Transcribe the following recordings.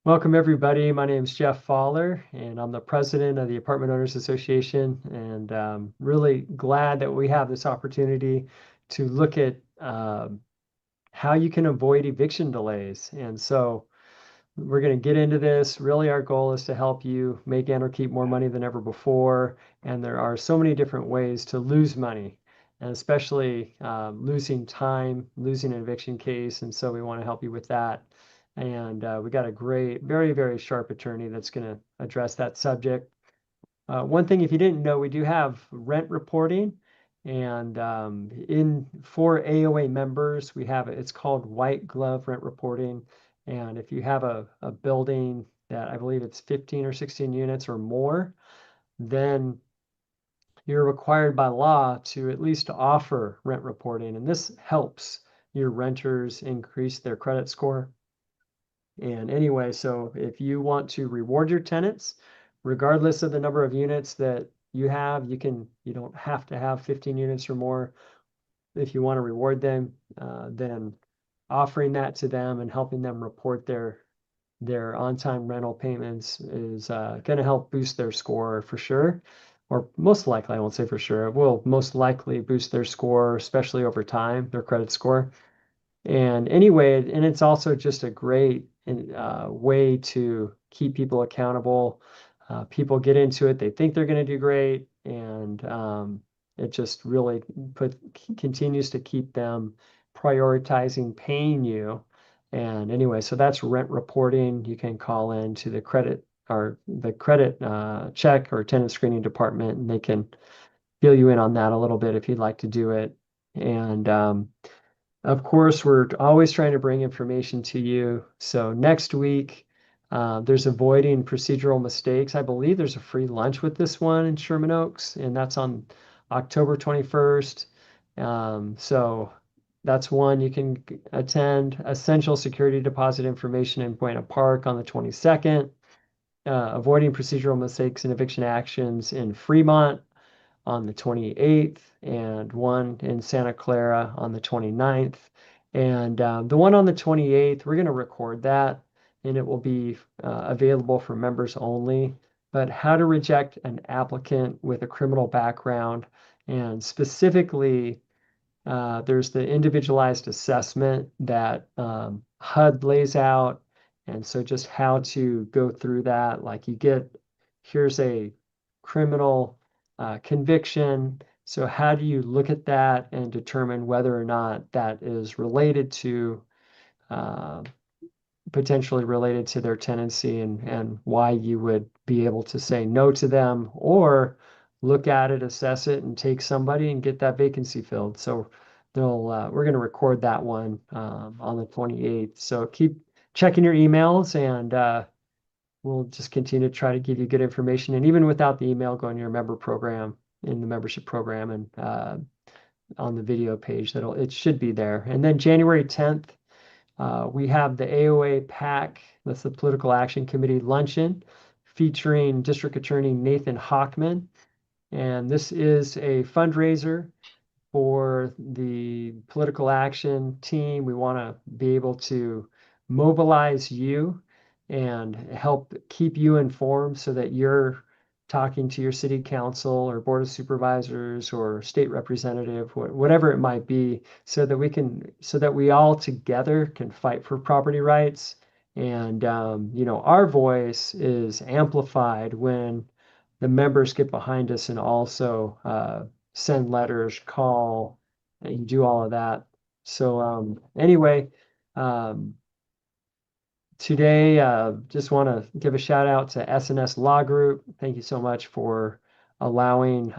Welcome, everybody. My name is Jeff Fowler, and I'm the president of the Apartment Owners Association. And really glad that we have this opportunity to look at how you can avoid eviction delays. And so we're going to get into this. Really, our goal is to help you make and or keep more money than ever before. And there are so many different ways to lose money, and especially losing time, losing an eviction case. And so we want to help you with that. And we got a great, very, very sharp attorney that's going to address that subject. One thing, if you didn't know, we do have rent reporting. And for AOA members, we have it's called white glove rent reporting. And if you have a building that I believe it's 15 or 16 units or more, then you're required by law to at least offer rent reporting. And this helps your renters increase their credit score. And anyway, so if you want to reward your tenants, regardless of the number of units that you have, you don't have to have 15 units or more. If you want to reward them, then offering that to them and helping them report their on-time rental payments is going to help boost their score for sure. Or most likely, I won't say for sure, it will most likely boost their score, especially over time, their credit score. And anyway, and it's also just a great way to keep people accountable. People get into it, they think they're going to do great, and it just really continues to keep them prioritizing paying you. And anyway, so that's rent reporting. You can call in to the credit check or tenant screening department, and they can fill you in on that a little bit if you'd like to do it. And of course, we're always trying to bring information to you. So next week, there's avoiding procedural mistakes. I believe there's a free lunch with this one in Sherman Oaks, and that's on October 21st. So that's one you can attend. Essential security deposit information in Buena Park on the 22nd. Avoiding procedural mistakes in eviction actions in Fremont on the 28th, and one in Santa Clara on the 29th. And the one on the 28th, we're going to record that, and it will be available for members only. But how to reject an applicant with a criminal background, and specifically, there's the individualized assessment that HUD lays out. And so just how to go through that, like here's a criminal conviction. So how do you look at that and determine whether or not that is related to potentially related to their tenancy, and why you would be able to say no to them, or look at it, assess it, and take somebody and get that vacancy filled. So we're going to record that one on the 28th. So keep checking your emails, and we'll just continue to try to give you good information. And even without the email, go in your member program, in the membership program, and on the video page, it should be there. And then January 10th, we have the AOA PAC, that's the Political Action Committee luncheon, featuring District Attorney Nathan Hockman. And this is a fundraiser for the political action team. We want to be able to mobilize you and help keep you informed so that you're talking to your city council or board of supervisors or state representative, whatever it might be, so that we all together can fight for property rights. And our voice is amplified when the members get behind us and also send letters, call, and do all of that. So anyway, today, just want to give a shout out to SNS Law Group. Thank you so much for allowing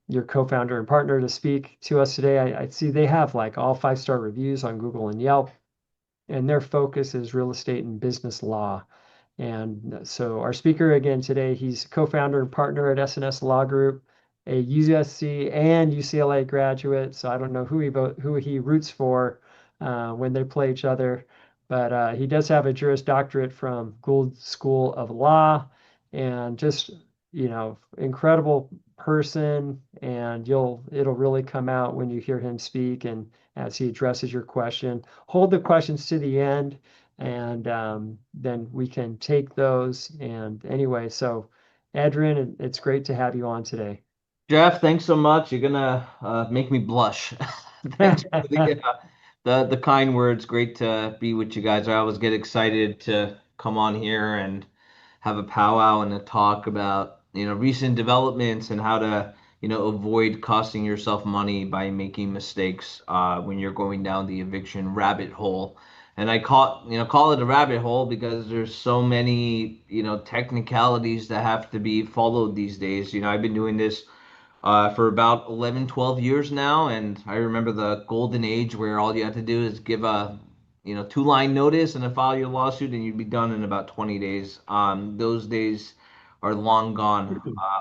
your co-founder and partner to speak to us today. I see they have like all 5-star reviews on Google and Yelp, and their focus is real estate and business law. And so our speaker again today, he's co-founder and partner at SNS Law Group, a USC and UCLA graduate. So I don't know who he roots for when they play each other, but he does have a Juris Doctorate from Gould School of Law, and just incredible person. And it'll really come out when you hear him speak and as he addresses your question. Hold the questions to the end. and then we can take those. And anyway, so Adrian, it's great to have you on today. Jeff, thanks so much. You're gonna make me blush. Thanks for the kind words. Great to be with you guys. I always get excited to come on here and have a powwow and a talk about, recent developments and how to, avoid costing yourself money by making mistakes when you're going down the eviction rabbit hole. And call it a rabbit hole because there's so many, technicalities that have to be followed these days. I've been doing this for about 11, 12 years now. And I remember the golden age where all you had to do is give a, two-line notice and then file your lawsuit and you'd be done in about 20 days. Those days are long gone,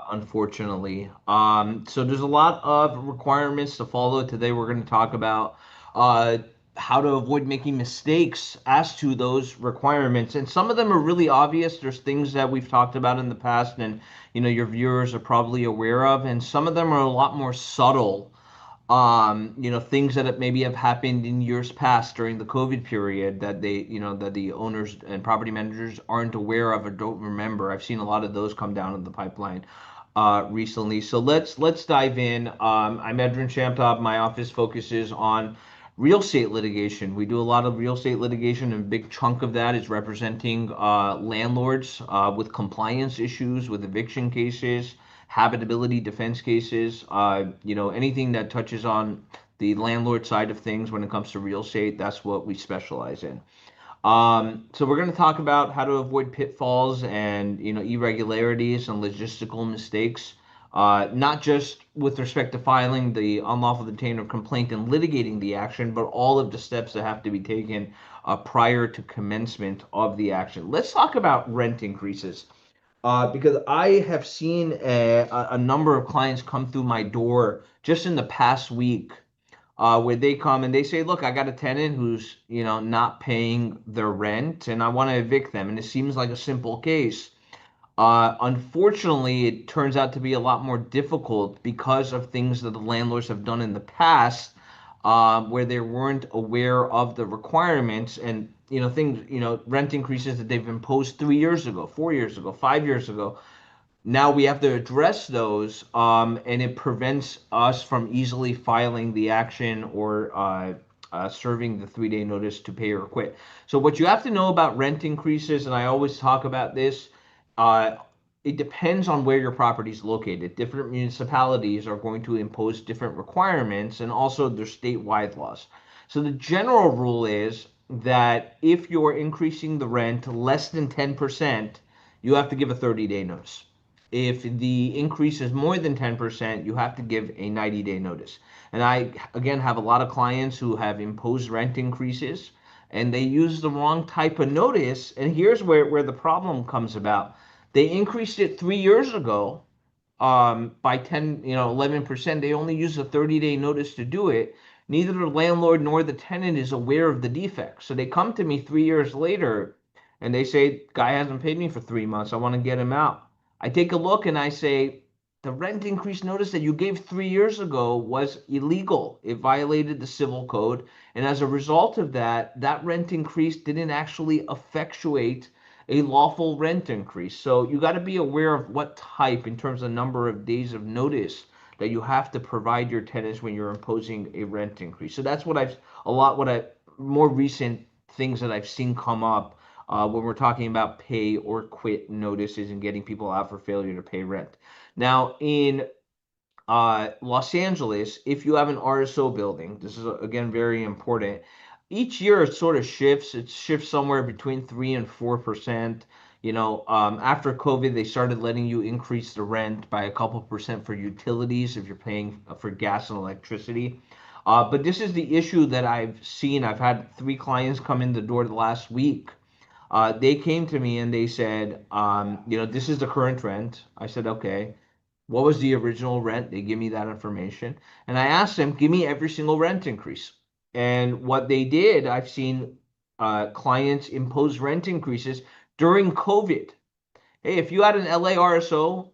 unfortunately. So there's a lot of requirements to follow. Today we're going to talk about uh, how to avoid making mistakes as to those requirements. And some of them are really obvious. There's things that we've talked about in the past and your viewers are probably aware of, and some of them are a lot more subtle. Things that maybe have happened in years past during the COVID period that that the owners and property managers aren't aware of or don't remember. I've seen a lot of those come down in the pipeline recently. So let's dive in. I'm Edwin Shamtop. My office focuses on real estate litigation. We do a lot of real estate litigation, and a big chunk of that is representing landlords with compliance issues, with eviction cases, habitability defense cases. Anything that touches on the landlord side of things when it comes to real estate. That's what we specialize in. So we're going to talk about how to avoid pitfalls and irregularities and logistical mistakes, not just with respect to filing the unlawful detainer complaint and litigating the action, but all of the steps that have to be taken prior to commencement of the action. Let's talk about rent increases. Because I have seen a number of clients come through my door just in the past week where they come and they say, look, I got a tenant who's, not paying their rent and I want to evict them. And it seems like a simple case. Unfortunately, it turns out to be a lot more difficult because of things that the landlords have done in the past where they weren't aware of the requirements and, things, rent increases that they've imposed 3 years ago, 4 years ago, 5 years ago. Now we have to address those, and it prevents us from easily filing the action or serving the 3-day notice to pay or quit. So what you have to know about rent increases, and I always talk about this, uh, it depends on where your property is located. Different municipalities are going to impose different requirements, and also there's statewide laws. So the general rule is that if you're increasing the rent less than 10%, you have to give a 30-day notice. If the increase is more than 10%, you have to give a 90-day notice. And I, again, have a lot of clients who have imposed rent increases and they use the wrong type of notice. And here's where the problem comes about. They increased it 3 years ago by 10, 11%. They only use a 30-day notice to do it. Neither the landlord nor the tenant is aware of the defect. So they come to me 3 years later and they say, guy hasn't paid me for 3 months. I want to get him out. I take a look and I say, the rent increase notice that you gave 3 years ago was illegal. It violated the civil code. And as a result of that, that rent increase didn't actually effectuate a lawful rent increase. So you got to be aware of what type in terms of number of days of notice that you have to provide your tenants when you're imposing a rent increase. So that's what I more recent things that I've seen come up when we're talking about pay or quit notices and getting people out for failure to pay rent. Now, in Los Angeles, if you have an RSO building, this is again very important. Each year it sort of shifts. It shifts somewhere between 3 and 4%. After COVID, they started letting you increase the rent by a couple percent for utilities if you're paying for gas and electricity. But this is the issue that I've seen. I've had 3 clients come in the door the last week. They came to me and they said, this is the current rent. I said, okay. What was the original rent? They give me that information. And I asked them, give me every single rent increase. And what they did, I've seen clients impose rent increases during COVID. Hey, if you had an LA RSO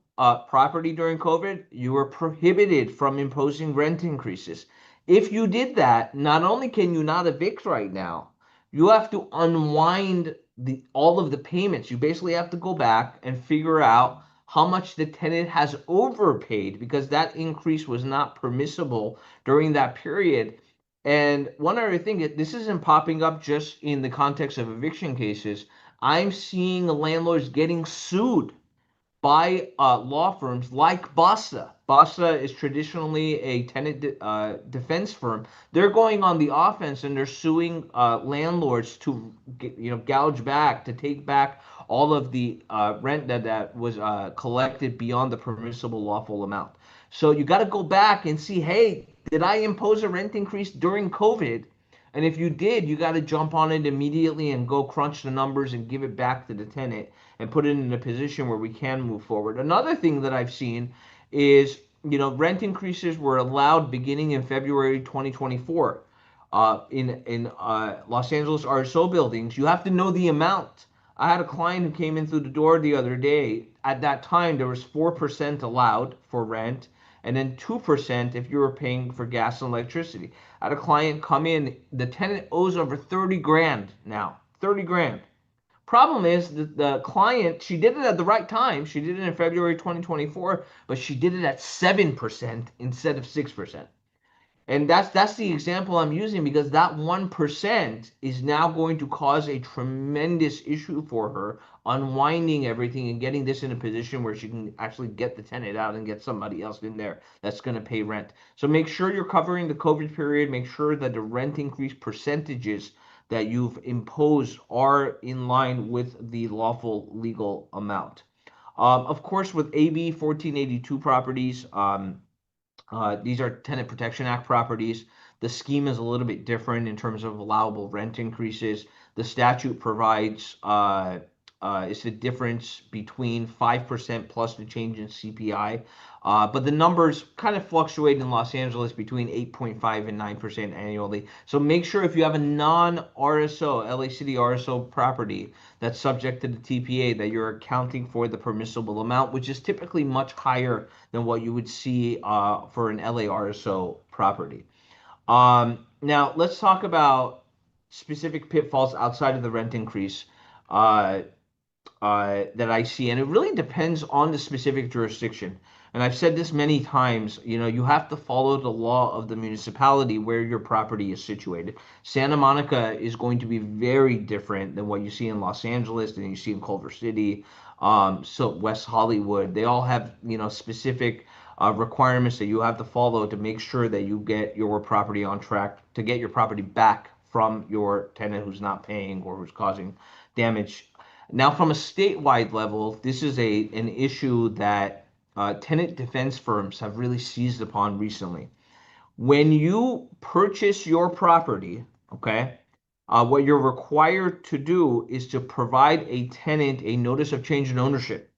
property during COVID, you were prohibited from imposing rent increases. If you did that, not only can you not evict right now, you have to unwind all of the payments. You basically have to go back and figure out how much the tenant has overpaid because that increase was not permissible during that period. And one other thing, this isn't popping up just in the context of eviction cases. I'm seeing landlords getting sued by law firms like BASA. BASA is traditionally a tenant defense firm. They're going on the offense and they're suing landlords to gouge back, to take back all of the rent that was collected beyond the permissible lawful amount. So you got to go back and see, hey, did I impose a rent increase during COVID? And if you did, you got to jump on it immediately and go crunch the numbers and give it back to the tenant and put it in a position where we can move forward. Another thing that I've seen is, rent increases were allowed beginning in February 2024. In Los Angeles RSO buildings, you have to know the amount. I had a client who came in through the door the other day. At that time, there was 4% allowed for rent, and then 2% if you were paying for gas and electricity. I had a client come in, the tenant owes over 30 grand now. 30 grand. Problem is that the client, she did it at the right time. She did it in February 2024, but she did it at 7% instead of 6%. And that's the example I'm using because that 1% is now going to cause a tremendous issue for her, unwinding everything and getting this in a position where she can actually get the tenant out and get somebody else in there that's going to pay rent. So make sure you're covering the COVID period. Make sure that the rent increase percentages that you've imposed are in line with the lawful legal amount. Of course, with AB 1482 properties, these are Tenant Protection Act properties. The scheme is a little bit different in terms of allowable rent increases. The statute provides it's the difference between 5% plus the change in CPI. But the numbers kind of fluctuate in Los Angeles between 8.5 and 9% annually. So make sure if you have a non-RSO, LA City RSO property that's subject to the TPA that you're accounting for the permissible amount, which is typically much higher than what you would see for an LA RSO property. Now, let's talk about specific pitfalls outside of the rent increase. Uh, that I see, and it really depends on the specific jurisdiction. And I've said this many times, you have to follow the law of the municipality where your property is situated. Santa Monica is going to be very different than what you see in Los Angeles, than you see in Culver City, so West Hollywood. They all have, specific requirements that you have to follow to make sure that you get your property on track, to get your property back from your tenant who's not paying or who's causing damage. Now, from a statewide level, this is an issue that tenant defense firms have really seized upon recently. When you purchase your property, okay, what you're required to do is to provide a tenant a notice of change in ownership.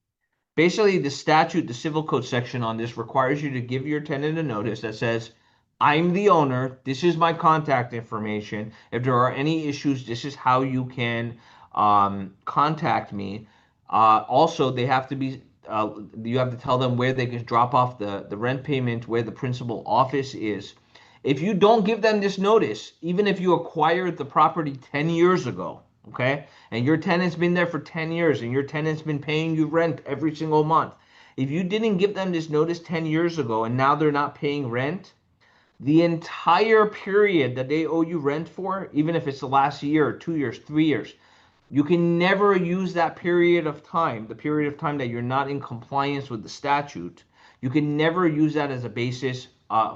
Basically, the statute, the civil code section on this requires you to give your tenant a notice that says, I'm the owner, this is my contact information. If there are any issues, this is how you can contact me. Also, they have to be, you have to tell them where they can drop off the rent payment, where the principal office is. If you don't give them this notice, even if you acquired the property 10 years ago, okay, and your tenant's been there for 10 years and your tenant's been paying you rent every single month, if you didn't give them this notice 10 years ago and now they're not paying rent, the entire period that they owe you rent for, even if it's the last year, 2 years, 3 years, you can never use that period of time, the period of time that you're not in compliance with the statute. You can never use that as a basis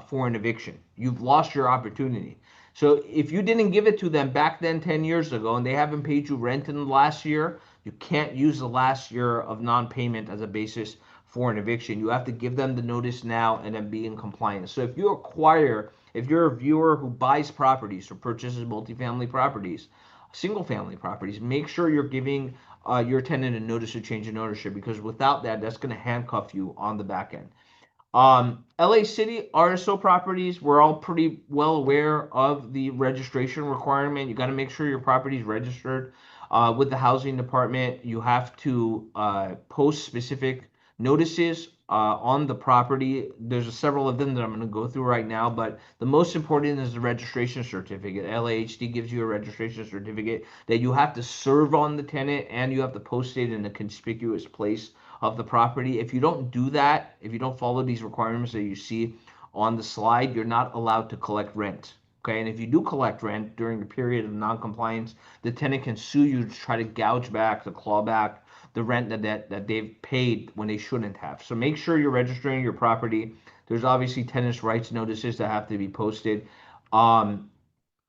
for an eviction. You've lost your opportunity. So if you didn't give it to them back then 10 years ago and they haven't paid you rent in the last year, you can't use the last year of non-payment as a basis for an eviction. You have to give them the notice now and then be in compliance. So if you're a viewer who buys properties or purchases multifamily properties, single family properties, make sure you're giving your tenant a notice of change in ownership, because without that, that's going to handcuff you on the back end. LA City RSO properties, we're all pretty well aware of the registration requirement. You got to make sure your property is registered with the housing department. You have to post specific notices on the property. There's several of them that I'm going to go through right now, but the most important is the registration certificate. LAHD gives you a registration certificate that you have to serve on the tenant, and you have to post it in a conspicuous place of the property. If you don't do that, if you don't follow these requirements that you see on the slide, you're not allowed to collect rent. Okay, and if you do collect rent during the period of non-compliance, the tenant can sue you to try to gouge back, to claw back the rent that they've paid when they shouldn't have. So make sure you're registering your property. There's obviously tenants' rights notices that have to be posted. And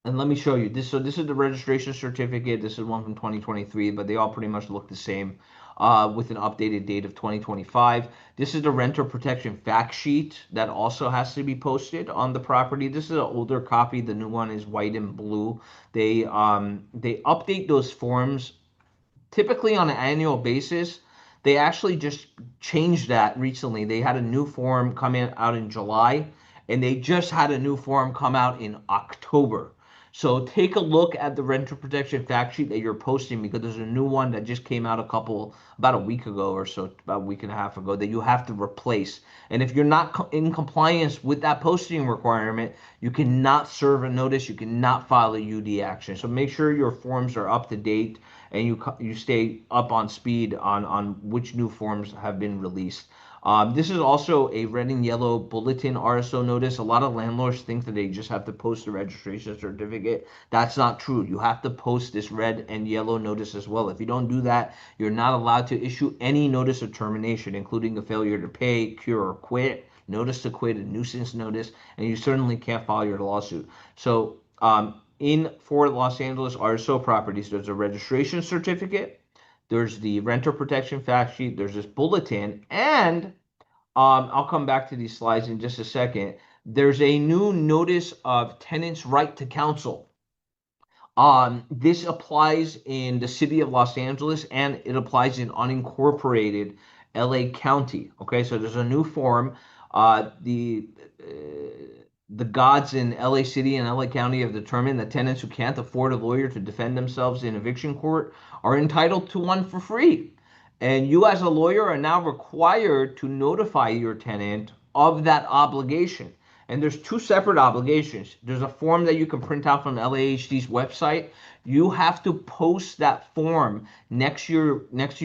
let me show you this. So this is the registration certificate. This is one from 2023, but they all pretty much look the same with an updated date of 2025. This is the renter protection fact sheet that also has to be posted on the property. This is an older copy. The new one is white and blue. They update those forms typically on an annual basis. They actually just changed that recently. They had a new form come out in July, and they just had a new form come out in October. So take a look at the renter protection fact sheet that you're posting, because there's a new one that just came out about a week ago or so, about a week and a half ago, that you have to replace. And if you're not in compliance with that posting requirement, you cannot serve a notice, you cannot file a UD action. So make sure your forms are up to date, and you stay up on speed on which new forms have been released. This is also a red and yellow bulletin RSO notice. A lot of landlords think that they just have to post a registration certificate. That's not true. You have to post this red and yellow notice as well. If you don't do that, you're not allowed to issue any notice of termination, including a failure to pay, cure, or quit, notice to quit, a nuisance notice, and you certainly can't file your lawsuit. So in for Los Angeles RSO properties, there's a registration certificate, there's the renter protection fact sheet, there's this bulletin, and I'll come back to these slides in just a second. There's a new notice of tenant's right to counsel. This applies in the city of Los Angeles, and it applies in unincorporated LA County. Okay, so there's a new form. The gods in LA City and LA County have determined that tenants who can't afford a lawyer to defend themselves in eviction court are entitled to one for free. And you, as a lawyer, are now required to notify your tenant of that obligation. And there's two separate obligations. There's a form that you can print out from LAHD's website. You have to post that form next to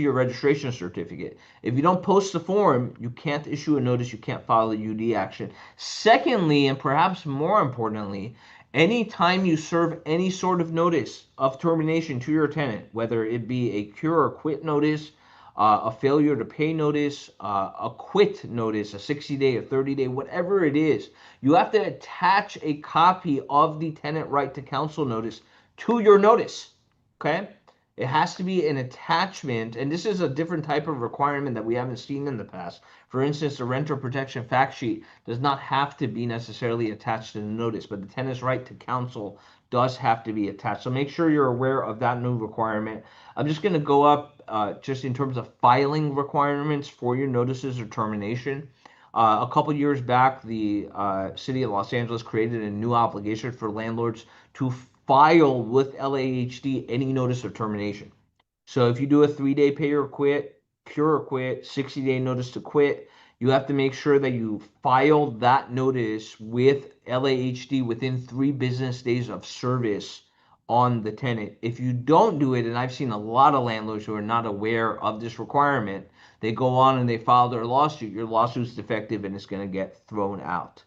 your registration certificate. If you don't post the form, you can't issue a notice, you can't file a UD action. Secondly, and perhaps more importantly, anytime you serve any sort of notice of termination to your tenant, whether it be a cure or quit notice, a failure to pay notice, a quit notice, a 60-day, a 30-day, whatever it is, you have to attach a copy of the tenant right to counsel notice to your notice. Okay? It has to be an attachment, and this is a different type of requirement that we haven't seen in the past. For instance, the renter protection fact sheet does not have to be necessarily attached to the notice, but the tenant's right to counsel does have to be attached. So make sure you're aware of that new requirement. I'm just going to go up just in terms of filing requirements for your notices of termination. A couple years back, the city of Los Angeles created a new obligation for landlords to file with LAHD any notice of termination. So if you do a 3-day pay or quit, cure or quit, 60-day notice to quit, you have to make sure that you file that notice with LAHD within 3 business days of service on the tenant. If you don't do it, and I've seen a lot of landlords who are not aware of this requirement, they go on and they file their lawsuit. Your lawsuit's defective and it's going to get thrown out.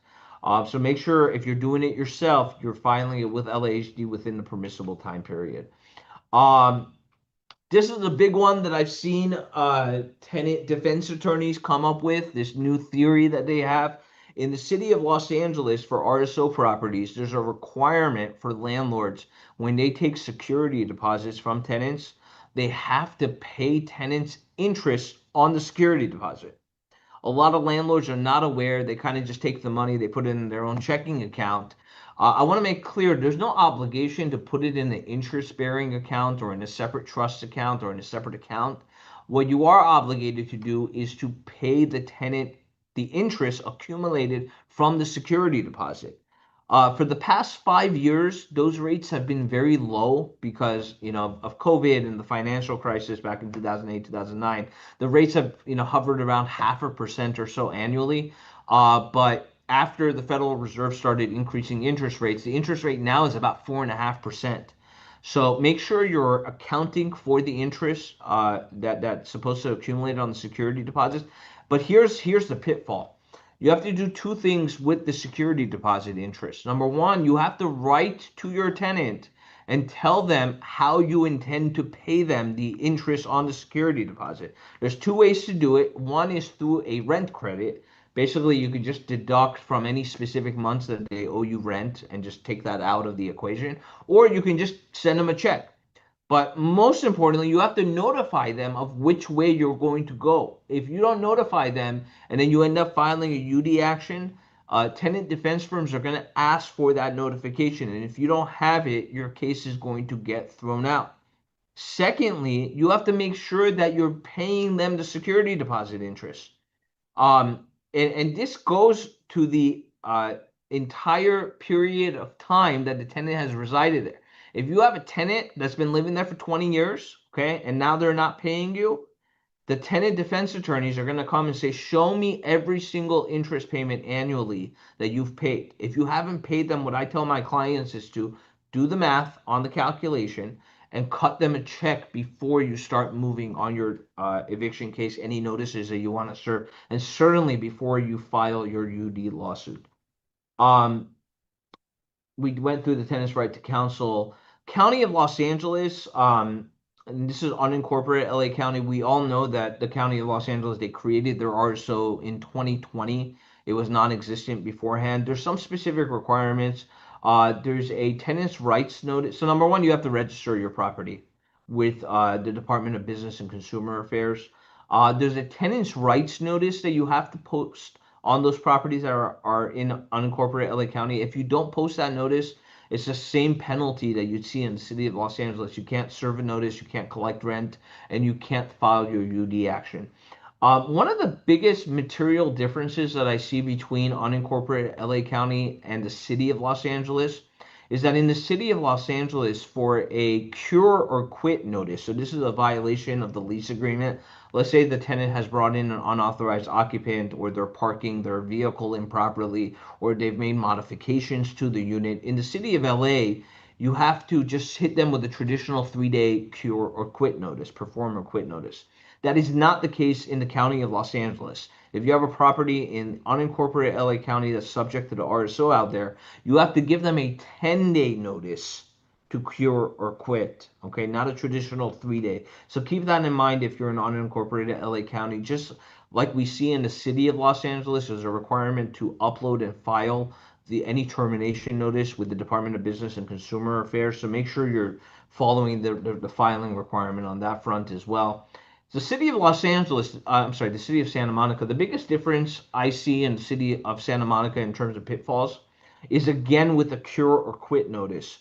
So make sure if you're doing it yourself, you're filing it with LAHD within the permissible time period. This is a big one that I've seen tenant defense attorneys come up with, this new theory that they have. In the city of Los Angeles, for RSO properties, there's a requirement for landlords when they take security deposits from tenants, they have to pay tenants interest on the security deposit. A lot of landlords are not aware. They kind of just take the money, they put it in their own checking account. I want to make clear there's no obligation to put it in an interest-bearing account or in a separate trust account or in a separate account. What you are obligated to do is to pay the tenant the interest accumulated from the security deposit. For the past 5 years, those rates have been very low because, of COVID and the financial crisis back in 2008, 2009. The rates have, hovered around 0.5% or so annually. But after the Federal Reserve started increasing interest rates, the interest rate now is about 4.5%. So make sure you're accounting for the interest that's supposed to accumulate on the security deposits. But here's the pitfall. You have to do two things with the security deposit interest. Number one, you have to write to your tenant and tell them how you intend to pay them the interest on the security deposit. There's two ways to do it. One is through a rent credit. Basically, you could just deduct from any specific months that they owe you rent and just take that out of the equation. Or you can just send them a check. But most importantly, you have to notify them of which way you're going to go. If you don't notify them and then you end up filing a UD action, tenant defense firms are going to ask for that notification. And if you don't have it, your case is going to get thrown out. Secondly, you have to make sure that you're paying them the security deposit interest. And this goes to the entire period of time that the tenant has resided there. If you have a tenant that's been living there for 20 years, okay, and now they're not paying you, the tenant defense attorneys are going to come and say, show me every single interest payment annually that you've paid. If you haven't paid them, what I tell my clients is to do the math on the calculation and cut them a check before you start moving on your eviction case, any notices that you want to serve, and certainly before you file your UD lawsuit. We went through the tenant's right to counsel. County of Los Angeles, and this is unincorporated LA County. We all know that the County of Los Angeles, they created their RSO in 2020. It was non-existent beforehand. There's some specific requirements. There's a tenant's rights notice. So number one, you have to register your property with the Department of Business and Consumer Affairs. There's a tenant's rights notice that you have to post on those properties that are in unincorporated LA County. If you don't post that notice, it's the same penalty that you'd see in the city of Los Angeles. You can't serve a notice, you can't collect rent, and you can't file your UD action. One of the biggest material differences that I see between unincorporated LA County and the city of Los Angeles is that in the city of Los Angeles, for a cure or quit notice, so this is a violation of the lease agreement. Let's say the tenant has brought in an unauthorized occupant, or they're parking their vehicle improperly, or they've made modifications to the unit. In the city of LA, you have to just hit them with a traditional 3-day cure or quit notice, perform or quit notice. That is not the case in the county of Los Angeles. If you have a property in unincorporated LA County that's subject to the RSO out there, you have to give them a 10-day notice to cure or quit. Okay, not a traditional 3-day. So keep that in mind if you're in unincorporated LA County. Just like we see in the city of Los Angeles, there's a requirement to upload and file any termination notice with the Department of Business and Consumer Affairs. So make sure you're following the filing requirement on that front as well. The city of Los Angeles, the city of Santa Monica, the biggest difference I see in the city of Santa Monica in terms of pitfalls is again with the cure or quit notice.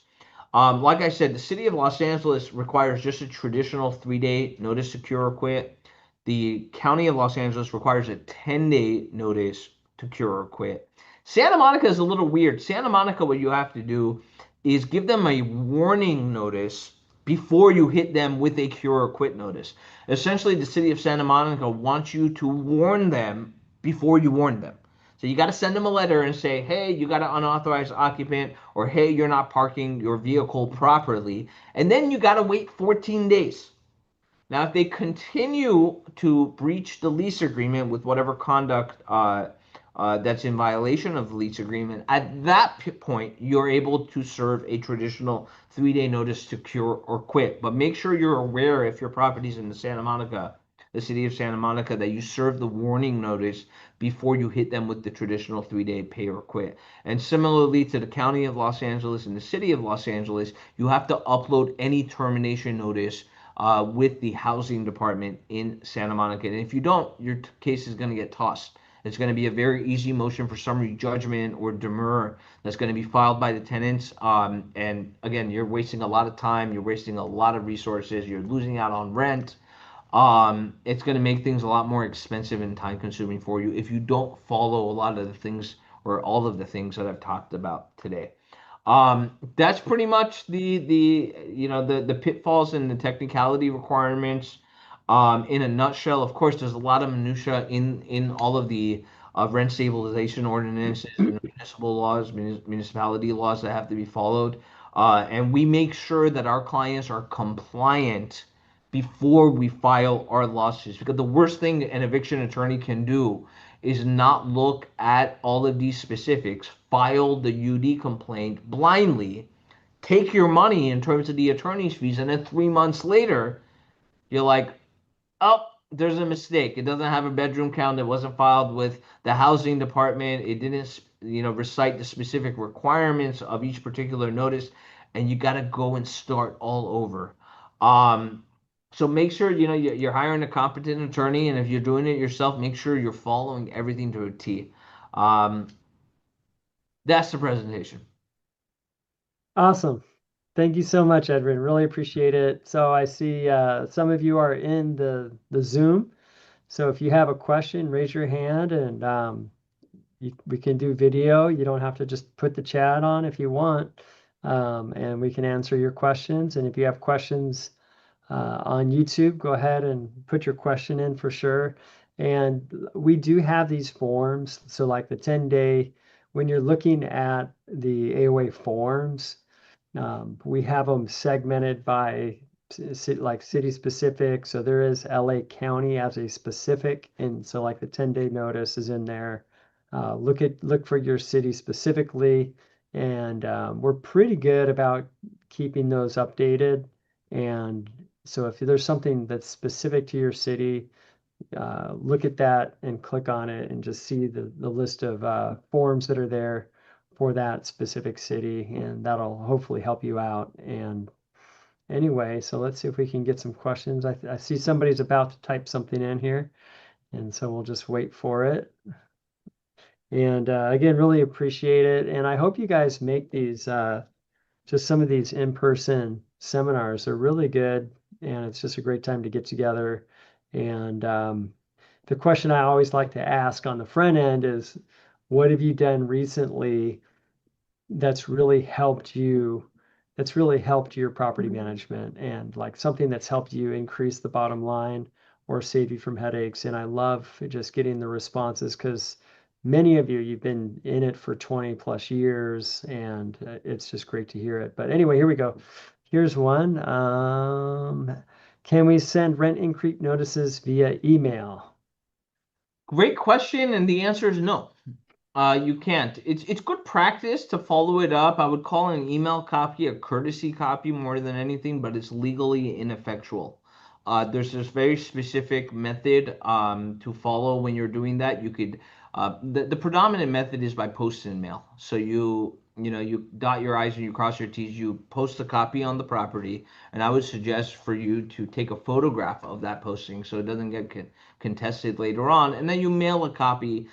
Like I said, the city of Los Angeles requires just a traditional 3-day notice to cure or quit. The county of Los Angeles requires a 10-day notice to cure or quit. Santa Monica is a little weird. Santa Monica, what you have to do is give them a warning notice before you hit them with a cure or quit notice. Essentially, the city of Santa Monica wants you to warn them before you warn them. So you got to send them a letter and say, hey, you got an unauthorized occupant, or hey, you're not parking your vehicle properly. And then you got to wait 14 days. Now, if they continue to breach the lease agreement with whatever conduct that's in violation of the lease agreement, at that point, you're able to serve a traditional 3-day notice to cure or quit. But make sure you're aware if your property's in the city of Santa Monica, that you serve the warning notice before you hit them with the traditional 3-day pay or quit. And similarly to the county of Los Angeles and the city of Los Angeles, you have to upload any termination notice with the housing department in Santa Monica. And if you don't, your case is going to get tossed. It's going to be a very easy motion for summary judgment or demur that's going to be filed by the tenants. And again, you're wasting a lot of time. You're wasting a lot of resources. You're losing out on rent. It's going to make things a lot more expensive and time consuming for you if you don't follow a lot of the things or all of the things that I've talked about today. That's pretty much the pitfalls and the technicality requirements. In a nutshell, of course, there's a lot of minutia in all of the rent stabilization ordinances and municipal laws, municipality laws that have to be followed. And we make sure that our clients are compliant before we file our lawsuits. Because the worst thing an eviction attorney can do is not look at all of these specifics, file the UD complaint blindly, take your money in terms of the attorney's fees, and then 3 months later, you're like, oh, there's a mistake. It doesn't have a bedroom count. It wasn't filed with the housing department. It didn't, recite the specific requirements of each particular notice, and you got to go and start all over. Um, so make sure you're hiring a competent attorney, and if you're doing it yourself, make sure you're following everything to a T. Um, that's the presentation. Awesome. Thank you so much, Edwin. Really appreciate it. So I see some of you are in the Zoom. So if you have a question, raise your hand and we can do video. You don't have to just put the chat on if you want, and we can answer your questions. And if you have questions on YouTube, go ahead and put your question in for sure. And we do have these forms. So like the 10-day, when you're looking at the AOA forms, we have them segmented by like city specific. So there is LA County as a specific, and so like the 10-day notice is in there. Look for your city specifically, and we're pretty good about keeping those updated. And so if there's something that's specific to your city, look at that and click on it and just see the list of forms that are there for that specific city, and that'll hopefully help you out. And anyway, so let's see if we can get some questions. I see somebody's about to type something in here, and so we'll just wait for it. And again, really appreciate it. And I hope you guys make these just some of these in-person seminars. They're really good, and it's just a great time to get together. And the question I always like to ask on the front end is, what have you done recently that's really helped you, that's really helped your property management, and like something that's helped you increase the bottom line or save you from headaches? And I love just getting the responses because many of you, you've been in it for 20 plus years, and it's just great to hear it. But anyway, here we go. Here's one. Can we send rent increase notices via email? Great question, and the answer is no. You can't. It's good practice to follow it up. I would call an email copy a courtesy copy more than anything, but it's legally ineffectual. There's this very specific method to follow when you're doing that. The predominant method is by post and mail. So you dot your I's and you cross your T's. You post a copy on the property, and I would suggest for you to take a photograph of that posting so it doesn't get contested later on, and then you mail a copy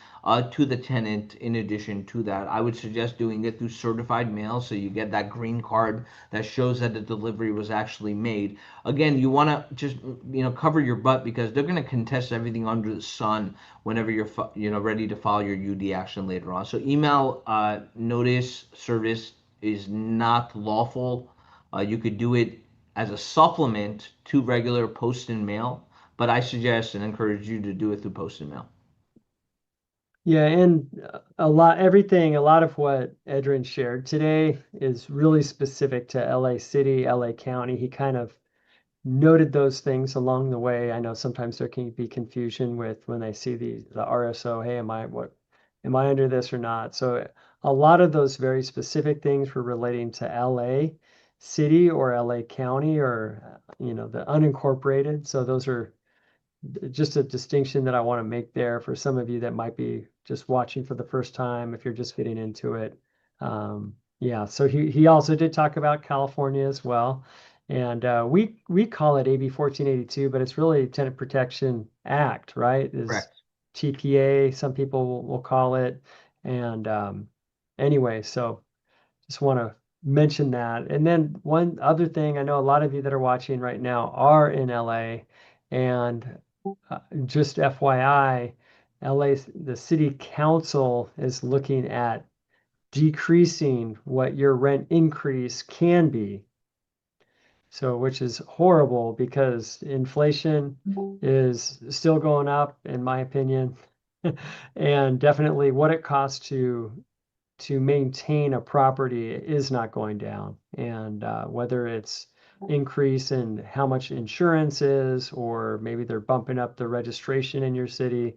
to the tenant. In addition to that, I would suggest doing it through certified mail so you get that green card that shows that the delivery was actually made. Again, you want to just cover your butt because they're going to contest everything under the sun whenever you're ready to file your UD action later on. So email notice service is not lawful. You could do it as a supplement to regular post and mail, but I suggest and encourage you to do it through post and mail. Yeah, and a lot of what Edrin shared today is really specific to LA City, LA County. He kind of noted those things along the way. I know sometimes there can be confusion with when they see the RSO, hey, am I under this or not? So a lot of those very specific things were relating to LA City or LA County or the unincorporated. So those are just a distinction that I want to make there for some of you that might be just watching for the first time if you're just getting into it. Yeah, so he also did talk about California as well. And we call it AB 1482, but it's really Tenant Protection Act, right? Is Correct. TPA, some people will call it. And anyway, so just want to mention that. And then one other thing, I know a lot of you that are watching right now are in LA, and just FYI, LA, the city council is looking at decreasing what your rent increase can be. So, which is horrible because inflation is still going up, in my opinion, and definitely what it costs to maintain a property is not going down. And whether it's increase in how much insurance is, or maybe they're bumping up the registration in your city.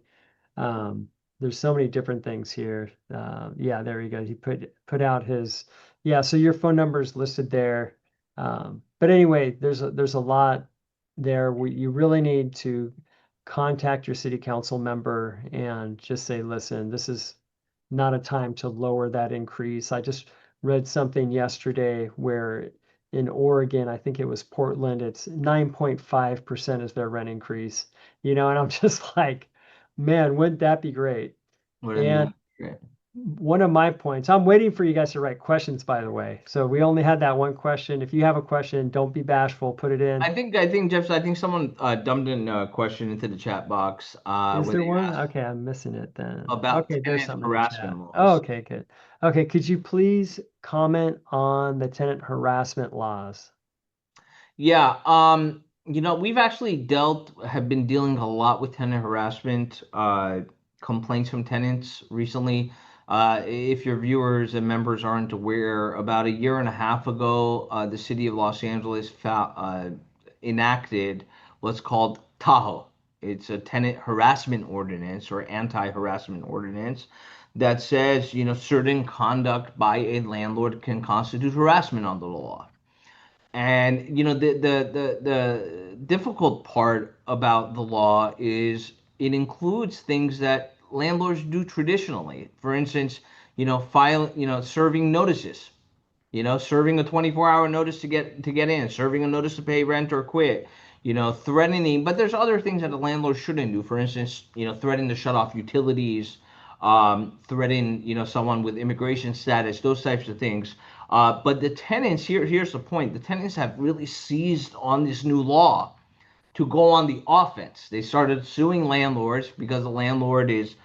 Um, there's so many different things here. Yeah, there you go. He put out his, yeah. So your phone number is listed there. But anyway, there's a lot there. You really need to contact your city council member and just say, listen, this is not a time to lower that increase. I just read something yesterday where in Oregon, I think it was Portland, it's 9.5% is their rent increase, and I'm just like, man, wouldn't that be great? Wouldn't And that be great? one of my points, I'm waiting for you guys to write questions, by the way. So we only had that one question. If you have a question, don't be bashful, put it in. I think Jeff, I think someone dumped in a question into the chat box Is when there they one? asked Okay, I'm missing it then. about Okay, there's tenant something in the chat. harassment Oh, laws. okay, good. Okay, could you please comment on the tenant harassment laws? Yeah, we've actually have been dealing a lot with tenant harassment complaints from tenants recently. If your viewers and members aren't aware, about a year and a half ago, the city of Los Angeles enacted what's called Tahoe. It's a tenant harassment ordinance or anti-harassment ordinance that says, certain conduct by a landlord can constitute harassment under the law. And the difficult part about the law is it includes things that landlords do traditionally. For instance, serving notices, serving a 24-hour notice to get in, serving a notice to pay rent or quit, threatening. But there's other things that a landlord shouldn't do. For instance, threatening to shut off utilities, threatening, someone with immigration status, those types of things. But the tenants here's the point: the tenants have really seized on this new law to go on the offense. They started suing landlords because the landlord is,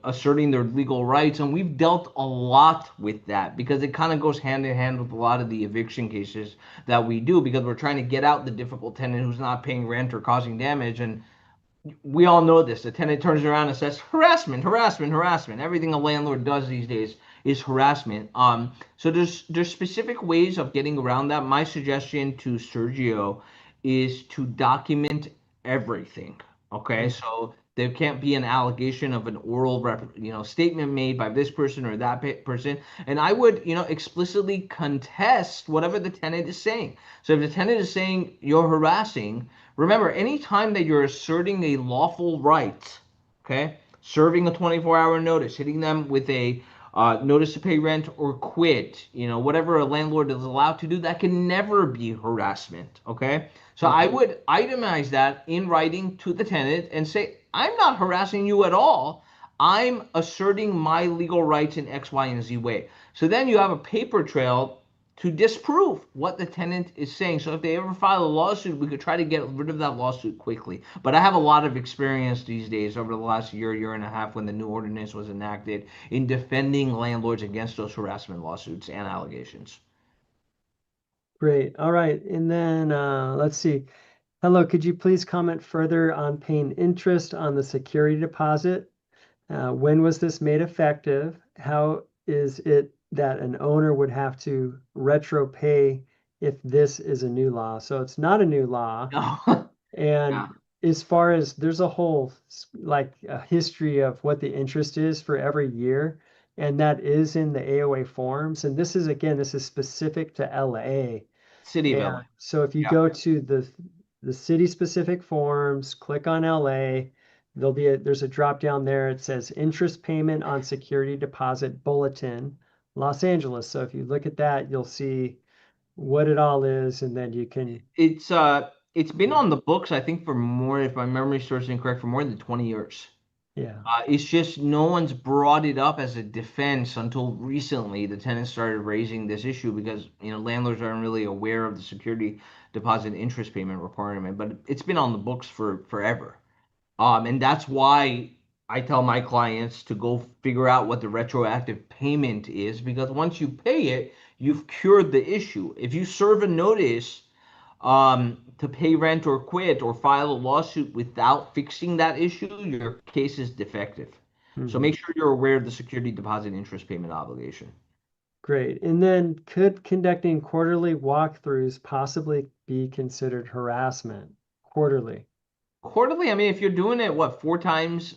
asserting their legal rights. And we've dealt a lot with that because it kind of goes hand in hand with a lot of the eviction cases that we do because we're trying to get out the difficult tenant who's not paying rent or causing damage. And we all know this. The tenant turns around and says, harassment, harassment, harassment. Everything a landlord does these days is harassment. So there's specific ways of getting around that. My suggestion to Sergio is to document everything. Okay, Mm. so there can't be an allegation of an oral statement made by this person or that person. And I would, explicitly contest whatever the tenant is saying. So if the tenant is saying you're harassing, remember, anytime that you're asserting a lawful right, okay, serving a 24-hour notice, hitting them with a notice to pay rent or quit, whatever a landlord is allowed to do, that can never be harassment, okay? So I Mhm. would itemize that in writing to the tenant and say, I'm not harassing you at all. I'm asserting my legal rights in X, Y, and Z way. So then you have a paper trail to disprove what the tenant is saying. So if they ever file a lawsuit, we could try to get rid of that lawsuit quickly. But I have a lot of experience these days over the last year and a half when the new ordinance was enacted in defending landlords against those harassment lawsuits and allegations. Great. All right. And then let's see. Hello, could you please comment further on paying interest on the security deposit? When was this made effective? How is it that an owner would have to retro pay if this is a new law? So it's not a new law. No. Yeah. And as far as there's a whole like a history of what the interest is for every year, and that is in the AOA forms. And this is again, this is specific to LA. City of LA. And so if you Yeah. go to the city specific forms, click on LA, there's a drop down there. It says interest payment on security deposit bulletin, Los Angeles. So if you look at that, you'll see what it all is, and then you can, It's been yeah, on the books, I think, for more, if my memory serves incorrect, for more than 20 years. yeah. It's just no one's brought it up as a defense until recently. The tenants started raising this issue because landlords aren't really aware of the security deposit interest payment requirement, but it's been on the books for forever. And that's why I tell my clients to go figure out what the retroactive payment is, because once you pay it, you've cured the issue. If you serve a notice to pay rent or quit or file a lawsuit without fixing that issue, your case is defective. So Mhm. make sure you're aware of the security deposit interest payment obligation. Great. And then could conducting quarterly walkthroughs possibly be considered harassment? Quarterly. Quarterly, I mean, if you're doing it, what, 4 times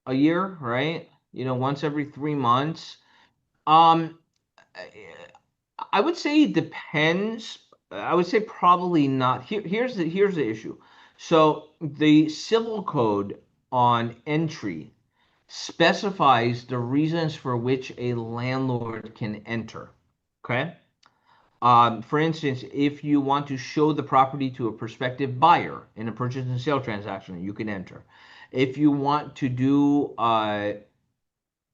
a year, right? Once every 3 months. Um, I would say it depends. I would say probably not. Here's the issue. So the civil code on entry specifies the reasons for which a landlord can enter. Okay. For instance, if you want to show the property to a prospective buyer in a purchase and sale transaction, you can enter. If you want to do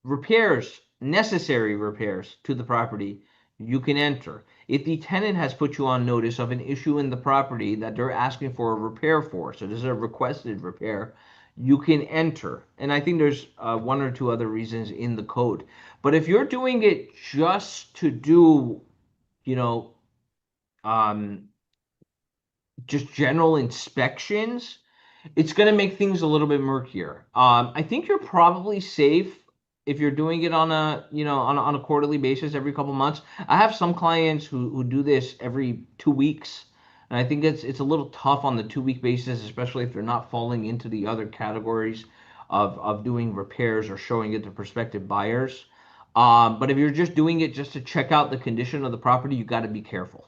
repairs, necessary repairs to the property, you can enter. If the tenant has put you on notice of an issue in the property that they're asking for a repair for, so this is a requested repair, you can enter. And I think there's one or two other reasons in the code. But if you're doing it just to do, you know, um, just general inspections, it's going to make things a little bit murkier. I think you're probably safe if you're doing it on a quarterly basis every couple months. I have some clients who do this every 2 weeks, and I think it's a little tough on the 2 week basis, especially if they're not falling into the other categories of doing repairs or showing it to prospective buyers. But if you're just doing it just to check out the condition of the property, you got to be careful.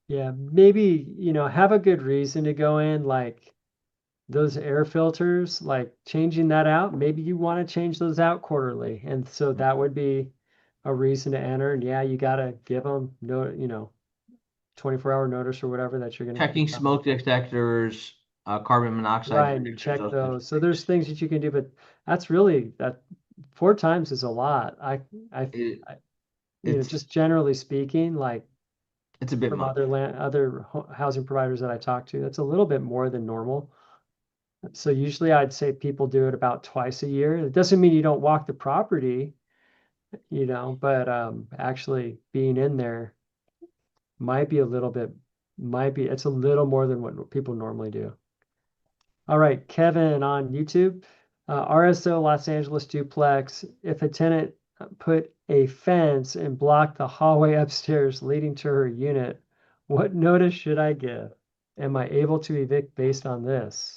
Yeah, maybe, have a good reason to go in, like those air filters, like changing that out. Maybe you want to change those out quarterly. And so that would be a reason to enter. And yeah, you got to give them 24-hour notice or whatever that you're going to be Checking coming. smoke detectors, carbon monoxide Right, and you detectors, check those kinds of those. So things. there's things that you can do, but that's really that 4 times is a lot. I, It, I it's just generally speaking, like it's a bit from much. other housing providers that I talk to, that's a little bit more than normal. So usually I'd say people do it about twice a year. It doesn't mean you don't walk the property, but actually being in there might be a little bit, it's a little more than what people normally do. All right, Kevin on YouTube. RSO Los Angeles duplex. If a tenant put a fence and blocked the hallway upstairs leading to her unit, what notice should I give? Am I able to evict based on this?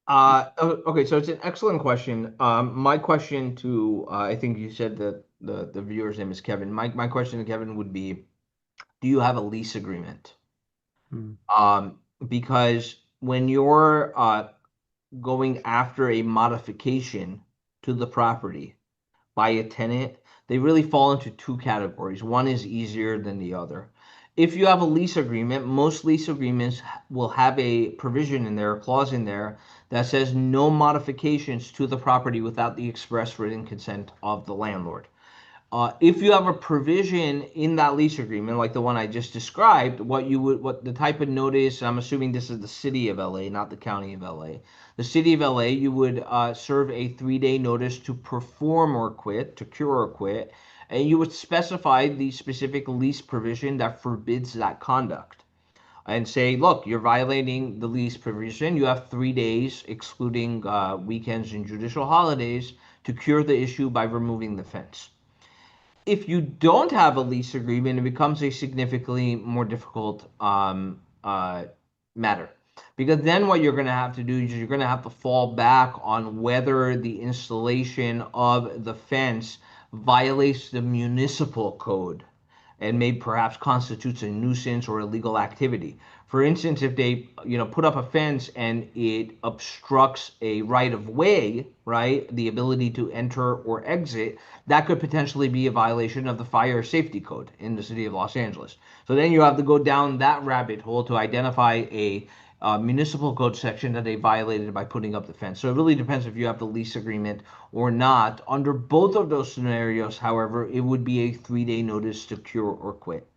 Okay, so it's an excellent question. My question to I think you said that the viewer's name is Kevin. My question to Kevin would be, do you have a lease agreement? Hmm. Because when you're going after a modification to the property by a tenant, they really fall into two categories. One is easier than the other. If you have a lease agreement, most lease agreements will have a provision in there, a clause in there that says no modifications to the property without the express written consent of the landlord. If you have a provision in that lease agreement, like the one I just described, what the type of notice, I'm assuming this is the city of LA, not the county of LA. The city of LA, you would serve a 3-day notice to perform or quit, to cure or quit, and you would specify the specific lease provision that forbids that conduct. And say, look, you're violating the lease provision. You have 3 days, excluding weekends and judicial holidays, to cure the issue by removing the fence. If you don't have a lease agreement, it becomes a significantly more difficult matter. Because then what you're going to have to do is you're going to have to fall back on whether the installation of the fence violates the municipal code and may perhaps constitutes a nuisance or illegal activity. For instance, if they put up a fence and it obstructs a right of way, right, the ability to enter or exit, that could potentially be a violation of the fire safety code in the city of Los Angeles. So then you have to go down that rabbit hole to identify a municipal code section that they violated by putting up the fence. So it really depends if you have the lease agreement or not. Under both of those scenarios, however, it would be a 3-day notice to cure or quit.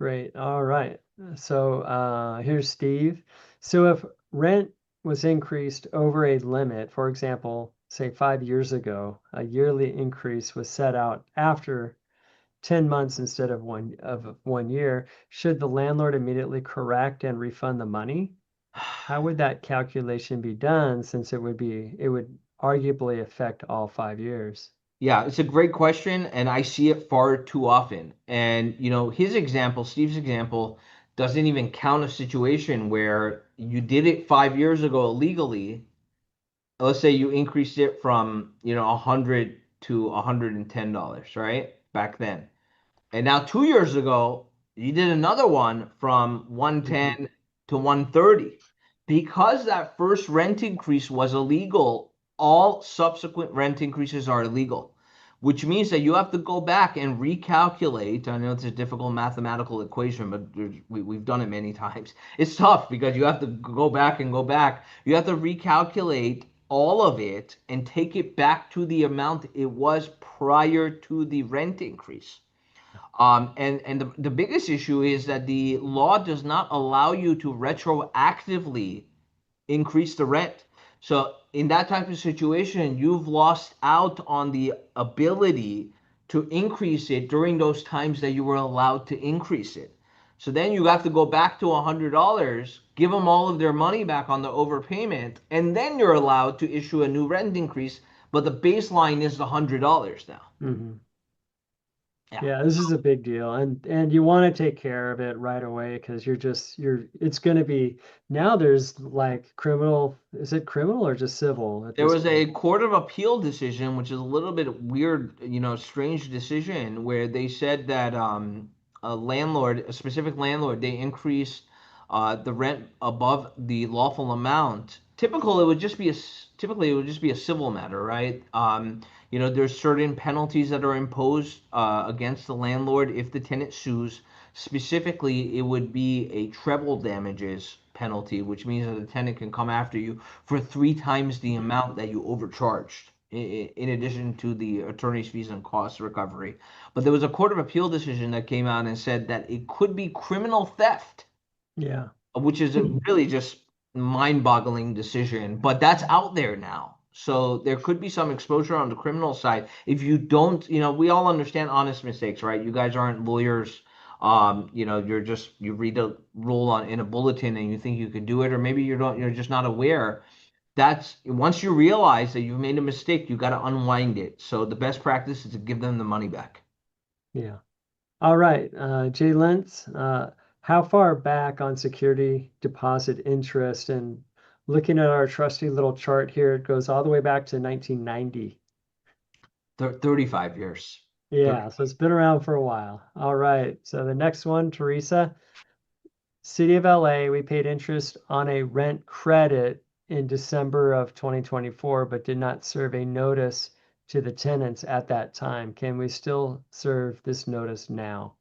Great. All right. So here's Steve. So if rent was increased over a limit, for example, say 5 years ago, a yearly increase was set out after 10 months instead of 1 year, should the landlord immediately correct and refund the money? How would that calculation be done since it would arguably affect all 5 years? Yeah, it's a great question, and I see it far too often. And his example, Steve's example, doesn't even count a situation where you did it 5 years ago illegally. Let's say you increased it from, 100 to $110, right? Back then. And now 2 years ago, you did another one from Mhm. 110 to 130. Because that first rent increase was illegal, all subsequent rent increases are illegal, which means that you have to go back and recalculate. I know it's a difficult mathematical equation, but we've done it many times. It's tough because you have to go back and go back. You have to recalculate all of it and take it back to the amount it was prior to the rent increase. And the biggest issue is that the law does not allow you to retroactively increase the rent. So in that type of situation, you've lost out on the ability to increase it during those times that you were allowed to increase it. So then you have to go back to $100, give them all of their money back on the overpayment, and then you're allowed to issue a new rent increase. But the baseline is the $100 now. Mhm. Yeah. Yeah, this is a big deal, and you want to take care of it right away because it's going to be now. There's like criminal. Is it criminal or just civil at There this was point? a court of appeal decision, which is a little bit weird, strange decision, where they said that a specific landlord, they increased the rent above the lawful amount. Typically it would just be a civil matter, right? There's certain penalties that are imposed against the landlord if the tenant sues. Specifically, it would be a treble damages penalty, which means that the tenant can come after you for three times the amount that you overcharged, in addition to the attorney's fees and costs recovery. But there was a court of appeal decision that came out and said that it could be criminal theft, Yeah. which is a really just mind-boggling decision. But that's out there now. So there could be some exposure on the criminal side. If you don't, we all understand honest mistakes, right? You guys aren't lawyers. You read a rule in a bulletin and you think you could do it, or maybe you're just not aware. That's once you realize that you've made a mistake, you got to unwind it. So the best practice is to give them the money back. Yeah. All right, Jay Lentz, how far back on security deposit interest? And looking at our trusty little chart here, it goes all the way back to 1990. 35 years. Yeah, so it's been around for a while. All right, so the next one, Teresa, City of LA, we paid interest on a rent credit in December of 2024, but did not serve a notice to the tenants at that time. Can we still serve this notice now?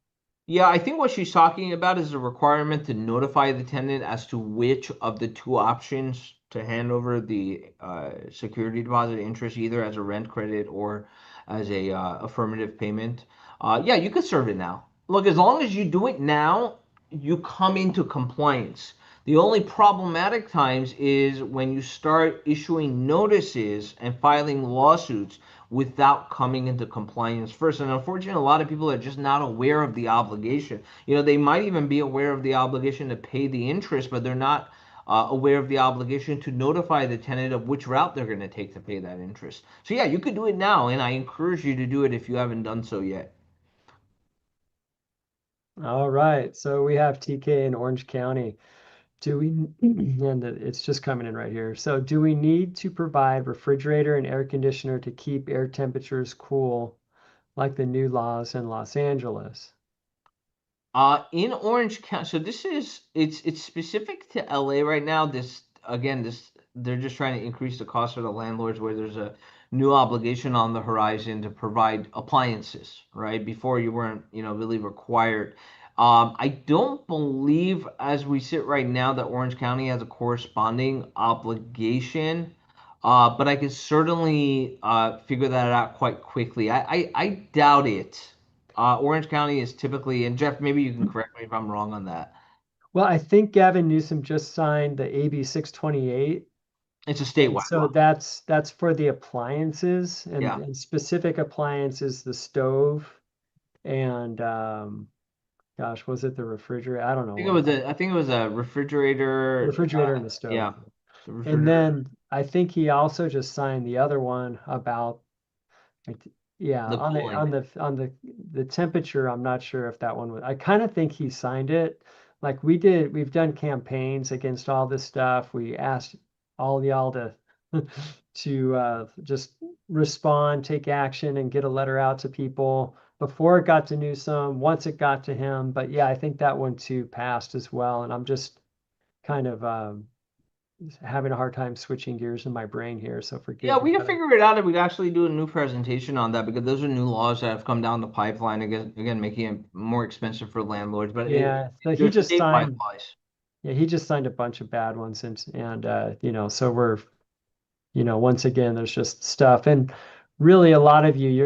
Yeah, I think what she's talking about is a requirement to notify the tenant as to which of the two options to hand over the security deposit interest, either as a rent credit or as a affirmative payment. Yeah, you could serve it now. Look, as long as you do it now, you come into compliance. The only problematic times is when you start issuing notices and filing lawsuits without coming into compliance first. And unfortunately, a lot of people are just not aware of the obligation. They might even be aware of the obligation to pay the interest, but they're not aware of the obligation to notify the tenant of which route they're going to take to pay that interest. So yeah, you could do it now, and I encourage you to do it if you haven't done so yet. All right, so we have TK in Orange County. Do we, and it's just coming in right here. So do we need to provide refrigerator and air conditioner to keep air temperatures cool like the new laws in Los Angeles? In Orange County, so it's specific to LA right now. This they're just trying to increase the cost for the landlords where there's a new obligation on the horizon to provide appliances, right? Before you weren't, really required. I don't believe as we sit right now that Orange County has a corresponding obligation. But I can certainly figure that out quite quickly. I doubt it. Orange County is typically, and Jeff, maybe you can correct me if I'm wrong on that. Well, I think Gavin Newsom just signed the AB 628 It's a And statewide so law. that's for the appliances Yeah. and specific appliances, the stove and gosh, was it the refrigerator? I don't know what. I think it was a refrigerator. Refrigerator and the stove. Yeah, the And refrigerator, then I think he also just signed the other one about like, yeah, the cooling. on the temperature, I'm not sure if that one was. I kind of think he signed it. Like we did, we've done campaigns against all this stuff. We asked all y'all to to just respond, take action, and get a letter out to people before it got to Newsom, once it got to him. But yeah, I think that one too passed as well. And I'm just kind of having a hard time switching gears in my brain here, so Yeah, forgive me. we can But figure it out if we'd actually do a new presentation on that because those are new laws that have come down the pipeline again making it more expensive for landlords. But yeah, so he they're just statewide signed. laws. Yeah, he just signed a bunch of bad ones, and so we're, once again, there's just stuff, and really a lot of you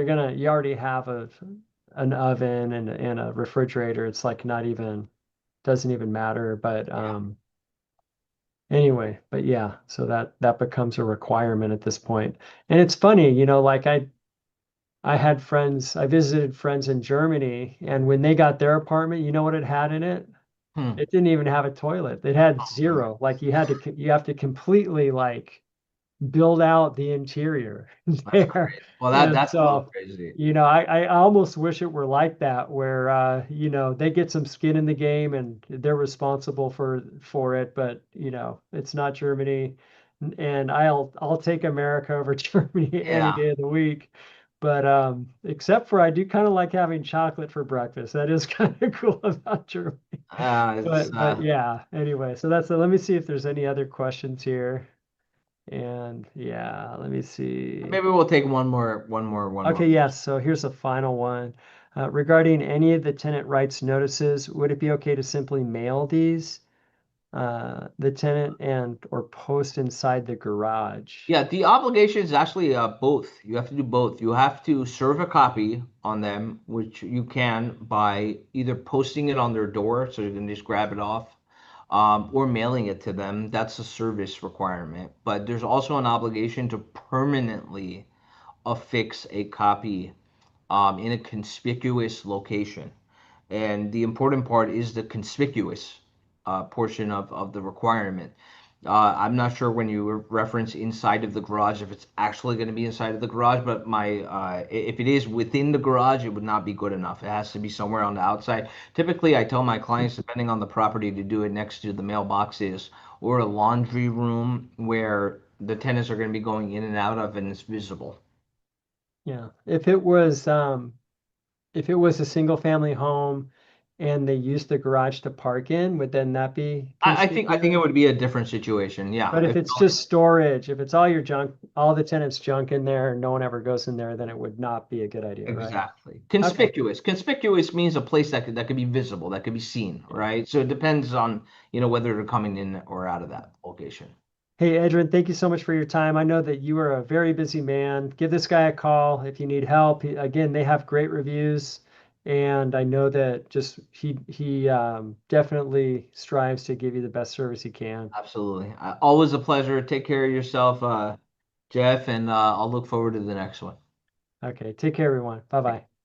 already have an oven and a refrigerator. It's like not even doesn't even matter, but Yeah. anyway, but yeah, so that becomes a requirement at this point. And it's funny, like I visited friends in Germany, and when they got their apartment, you know what it had in it? Hmm. It didn't even have a toilet. It had Oh my zero. Like you have to completely like build out the interior That's there. crazy. Well, And that's a little so, crazy. I almost wish it were like that, where they get some skin in the game and they're responsible for it, but it's not Germany. And I'll take America over Germany any Yeah. day of the week. But except for I do kind of like having chocolate for breakfast. That is kind of cool about Germany. It's But yeah, anyway, so that's it. Let me see if there's any other questions here. And yeah, let me see. maybe we'll take one more. Okay, yes. So here's the final one. Regarding any of the tenant rights notices, would it be okay to simply mail these the tenant and or post inside the garage? Yeah, the obligation is actually both. You have to do both. You have to serve a copy on them, which you can by either posting it on their door so you can just grab it off, or mailing it to them. That's a service requirement. But there's also an obligation to permanently affix a copy in a conspicuous location. And the important part is the conspicuous portion of the requirement. I'm not sure when you reference inside of the garage if it's actually going to be inside of the garage, but if it is within the garage, it would not be good enough. It has to be somewhere on the outside. Typically, I tell my clients, depending on the property, to do it next to the mailboxes or a laundry room where the tenants are going to be going in and out of and it's visible. Yeah. If it was a single family home and they used the garage to park in, would then that be I think it conspicuous? would be a different situation. Yeah, But if it's just storage, if it's all your junk, all the tenants' junk in there, and no one ever goes in there, then it would not be a good idea, right? exactly. Okay. Conspicuous. Conspicuous means a place that could be visible, that could be seen, Yeah. right? So it depends on, whether they're coming in or out of that location. Hey, Edwin, thank you so much for your time. I know that you are a very busy man. Give this guy a call if you need help. Again, they have great reviews, and I know that just he definitely strives to give you the best service he can. Absolutely. Always a pleasure. Take care of yourself, Jeff, and I'll look forward to the next one. Okay, take care, everyone. Bye bye.